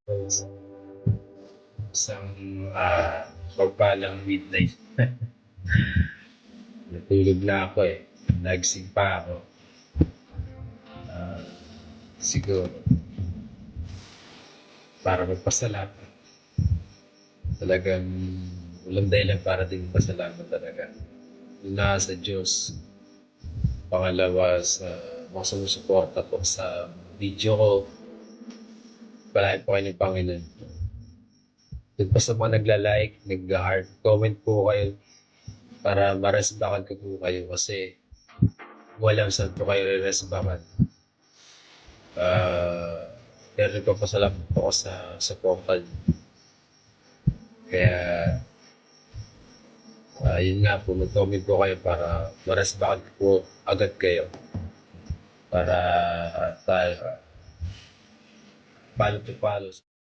So, isang pagpalang midnight. Natulog na ako eh. Nagsing pa ako. Ah, siguro, para magpasalamat. Talagang walang dahilan para din magpasalamat talaga. Una sa Diyos. Pangalawa sa mga sumusuporta po sa video ko. Palain po kayo ng Panginoon. Doon pa sa mga nagla-like, nag-heart, comment po kayo para maresbakan ko po kayo kasi walang saan po kayo re-resbakan. Ah, pero nagpapasalamat po ako sa portal. Kaya, yun nga po, mag-comment po kayo para maresbakan ko po agad kayo. Para tayo, follow to follow.